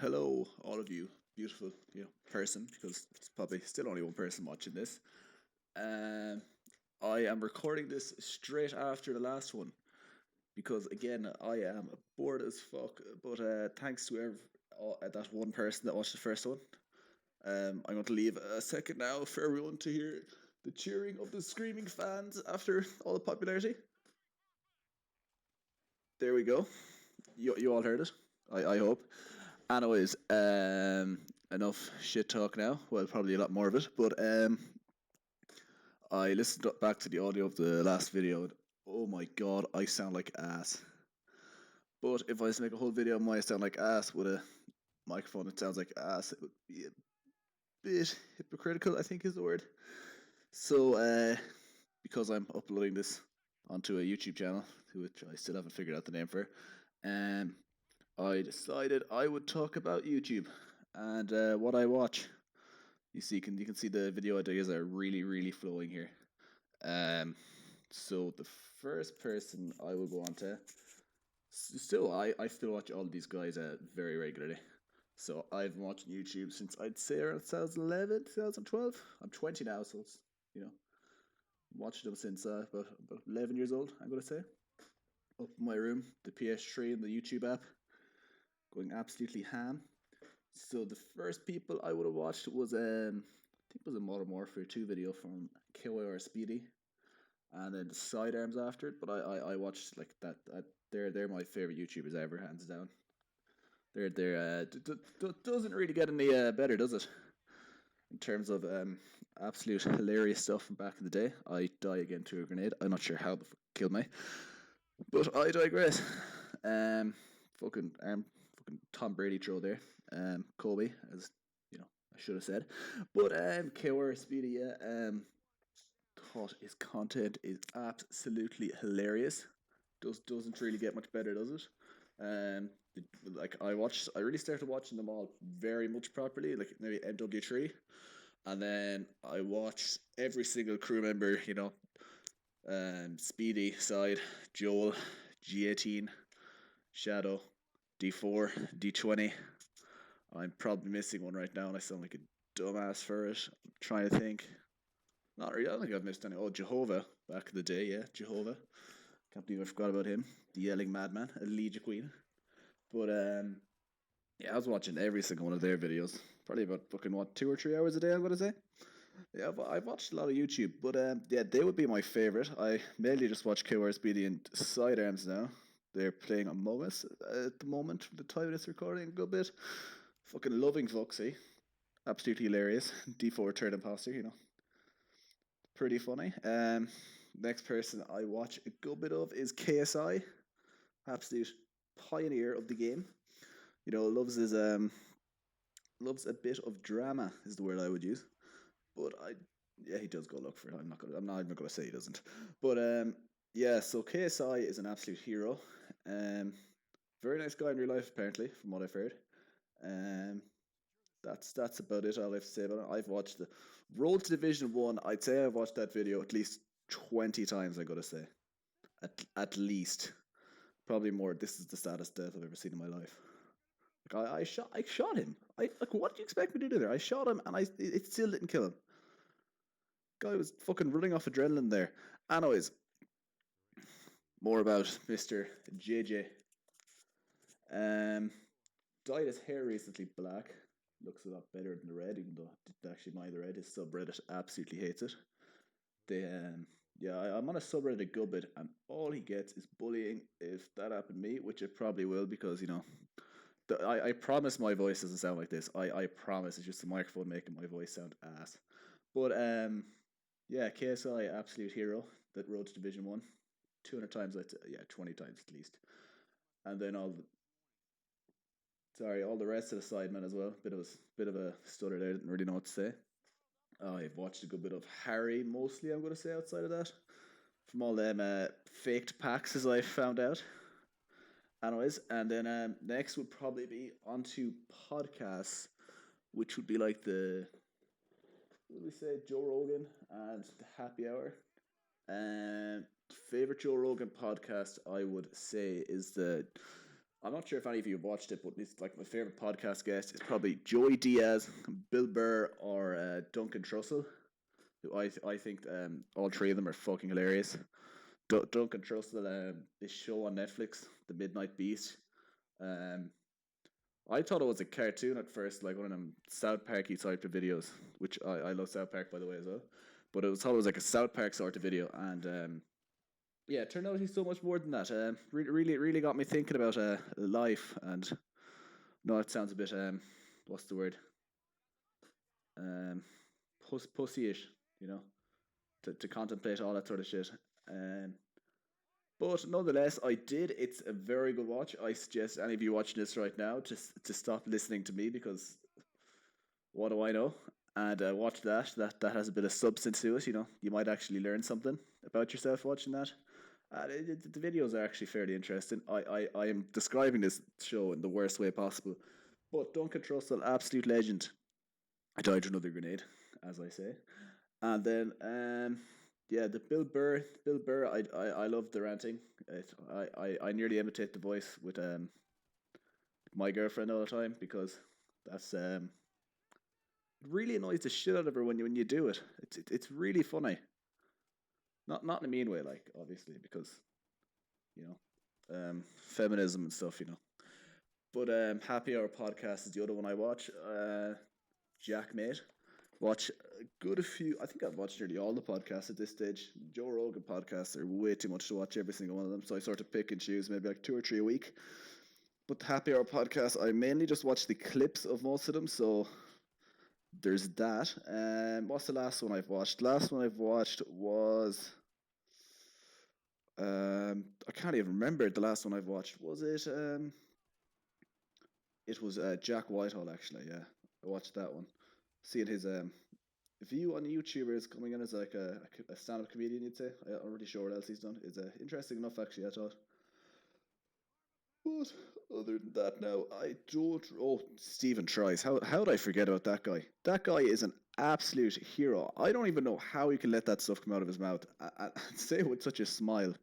hello, all of you, beautiful, person, because it's probably still only one person watching this. Um, I am recording this straight after the last one because again I am bored as fuck. But thanks to that one person that watched the first one. I'm going to leave a second now for everyone to hear the cheering of the screaming fans after all the popularity. There we go. You all heard it. I hope. Anyways, enough shit talk now. Well, probably a lot more of it. But I listened back to the audio of the last video. And, oh my god, I sound like ass. But if I was to make a whole video of my sound like ass with a microphone that sounds like ass, it would be a bit hypocritical, I think is the word. So, because I'm uploading this onto a YouTube channel, which I still haven't figured out the name for, I decided I would talk about YouTube and what I watch. You can see the video ideas are really flowing here. So the first person I will go on to, I still watch all these guys very regularly. So I've been watching YouTube since I'd say around 2011, 2012. I'm 20 now, so it's watching them since about 11 years old. I'm gonna say. Up in my room, the PS3 and the YouTube app, going absolutely ham. So the first people I would have watched was I think it was a Modern Warfare 2 video from KYR SPEEDY, and then the sidearms after it. But I watched like that. They're my favorite YouTubers ever, hands down. They're doesn't really get any better, does it? In terms of absolute hilarious stuff from back in the day. I die again to a grenade. I'm not sure how the fuck killed me, but I digress. Fucking Tom Brady throw there. Kobe, as you know, I should have said. But KYR Speedy, thought his content is absolutely hilarious. Doesn't really get much better, does it? Um, I really started watching them all very much properly, like maybe MW3, and then I watched every single crew member, Speedy side, Joel, G18, Shadow, D4, D20. I'm probably missing one right now, and I sound like a dumbass for it. I'm trying to think. Not really. I don't think I've missed any. Oh, Jehovah, back in the day, yeah, Jehovah. Can't believe I forgot about him. The yelling madman, Elijah Queen. But yeah, I was watching every single one of their videos. Probably about fucking 2 or 3 hours a day, I'm gonna say. Yeah, I've watched a lot of YouTube, but yeah, they would be my favorite. I mainly just watch KYR Speedy and Sidearms now. They're playing Among Us at the moment, the time of this recording, a good bit. Fucking loving Foxy. Absolutely hilarious. D4 third imposter, Pretty funny. Next person I watch a good bit of is KSI. Absolute pioneer of the game. Loves a bit of drama is the word I would use. But yeah, he does go look for it. I'm not even gonna say he doesn't. But yeah, so KSI is an absolute hero. Very nice guy in real life, apparently, from what I've heard. Um, that's about it. All I have to say about it. I've watched the Road to Division 1. I'd say I've watched that video at least 20 times. I gotta say, at least, probably more. This is the saddest death I've ever seen in my life. Like I shot him. What do you expect me to do there? I shot him, and it still didn't kill him. Guy was fucking running off adrenaline there. Anyways, more about Mr. JJ. Um, dyed his hair recently black. Looks a lot better than the red, even though I didn't actually mind the red. His subreddit absolutely hates it. I'm on a subreddit a good bit, and all he gets is bullying. If that happened to me, which it probably will, because I promise my voice doesn't sound like this. I promise it's just the microphone making my voice sound ass. But yeah, KSI absolute hero that Road to Division 1. 200 times, 20 times at least. And then all the rest of the sidemen as well. Bit of a stutter there. Didn't really know what to say. I've watched a good bit of Harry, mostly. I'm going to say outside of that, from all them faked packs, as I found out. Anyways, and then next would probably be onto podcasts, which would be like what would we say, Joe Rogan and the Happy Hour. Favorite Joe Rogan podcast I would say is the I'm not sure if any of you have watched it, but it's like my favorite podcast guest is probably Joey Diaz, Bill Burr, or Duncan Trussell. Who I think all three of them are fucking hilarious. Duncan Trussell, this show on Netflix, The Midnight Beast. Um, I thought it was a cartoon at first, like one of them South Parky type of videos, which I love South Park by the way as well. But thought it was like a South Park sort of video, and yeah, it turned out he's so much more than that. Really got me thinking about life, and no, it sounds a bit what's the word? Um, pussyish, you know, to contemplate all that sort of shit. Um, but nonetheless, I did. It's a very good watch. I suggest any of you watching this right now to stop listening to me because what do I know? And watch that. That has a bit of substance to it. You know, you might actually learn something about yourself watching that. The videos are actually fairly interesting. I am describing this show in the worst way possible. But Duncan Trussell, absolute legend. I died to another grenade, as I say. And then, yeah, the Bill Burr. I love the ranting. I nearly imitate the voice with my girlfriend all the time because that's it really annoys the shit out of her when you do it. It's really funny. Not in a mean way, like obviously because you know feminism and stuff, you know. But Happy Hour podcast is the other one I watch. Jack Mate. Watch a good few. I think I've watched nearly all the podcasts at this stage. Joe Rogan podcasts are way too much to watch every single one of them, so I sort of pick and choose maybe like two or three a week. But the Happy Hour podcast, I mainly just watch the clips of most of them, so there's that. What's the last one I've watched? Last one I've watched was I can't even remember the last one I've watched. Was it it was Jack Whitehall actually, yeah. I watched that one. Seeing his view on YouTuber is coming in as like a stand-up comedian, you'd say. I'm not really sure what else he's done. It's interesting enough, actually, I thought. But other than that, now I don't. Oh, Stephen Tries. How did I forget about that guy? That guy is an absolute hero. I don't even know how he can let that stuff come out of his mouth and say it with such a smile.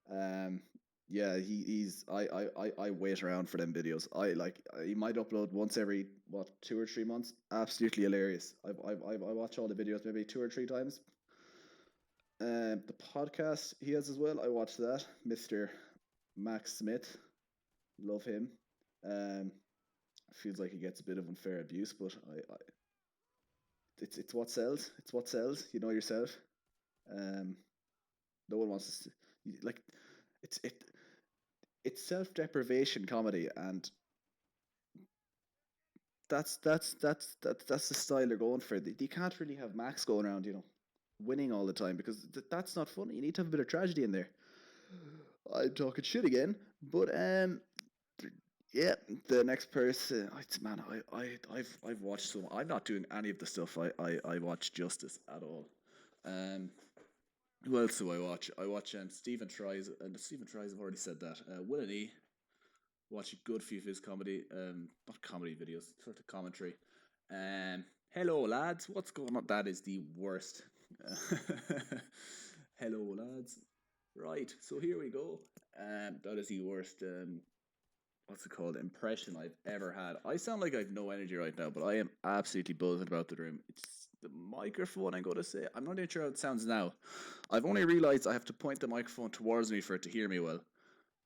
Um, yeah, he's. I wait around for them videos. He might upload once every what 2 or 3 months. Absolutely hilarious. I watch all the videos maybe 2 or 3 times. The podcast he has as well. I watch that. Mister Max Smith, love him. Um, feels like he gets a bit of unfair abuse, but it's what sells. It's what sells. You know yourself. Um, no one wants to like. It it's self deprivation comedy, and that's the style they're going for. You can't really have Max going around, you know, winning all the time because that's not funny. You need to have a bit of tragedy in there. I'm talking shit again, but yeah, the next person, man, I've watched some. I'm not doing any of the stuff I watch justice at all. Um, who else do I watch? I watch Stephen Tries, and Stephen Tries. I've already said that. Will and E. Watch a good few of his comedy, not comedy videos, sort of commentary. Hello lads, what's going on? That is the worst. Hello lads. Right, so here we go. That is the worst. What's it called? Impression I've ever had. I sound like I've no energy right now, but I am absolutely buzzing about the room. It's the microphone. I'm going to say. I'm not even sure how it sounds now. I've only realised I have to point the microphone towards me for it to hear me well,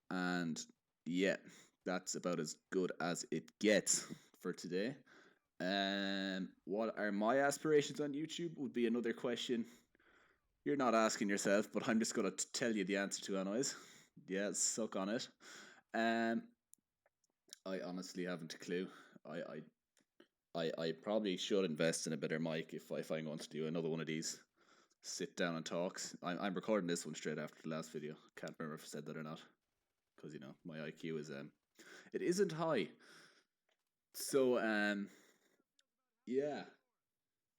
and yeah, that's about as good as it gets for today. What are my aspirations on YouTube? Would be another question you're not asking yourself, but I'm just gonna tell you the answer to, anyways. Yeah, suck on it. Um, I honestly haven't a clue. I I probably should invest in a better mic if I'm going to do another one of these sit down and talks. I'm recording this one straight after the last video. Can't remember if I said that or not, because you know my IQ is it isn't high. So yeah,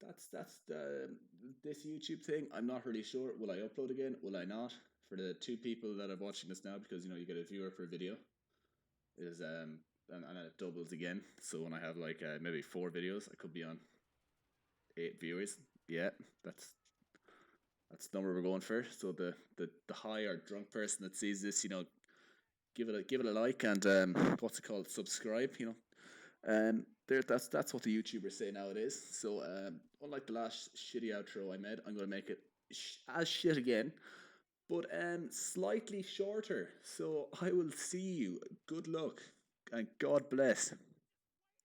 that's the this YouTube thing. I'm not really sure. Will I upload again? Will I not? For the two people that are watching this now, because you know you get a viewer per video, is and then it doubles again. So when I have like maybe 4 videos, I could be on 8 viewers. Yeah, that's that's the number we're going for. So the high or drunk person that sees this, you know, give it a like, and what's it called? Subscribe. There, that's what the YouTubers say nowadays. So unlike the last shitty outro I made, I'm gonna make it as shit again, but slightly shorter. So I will see you. Good luck and God bless.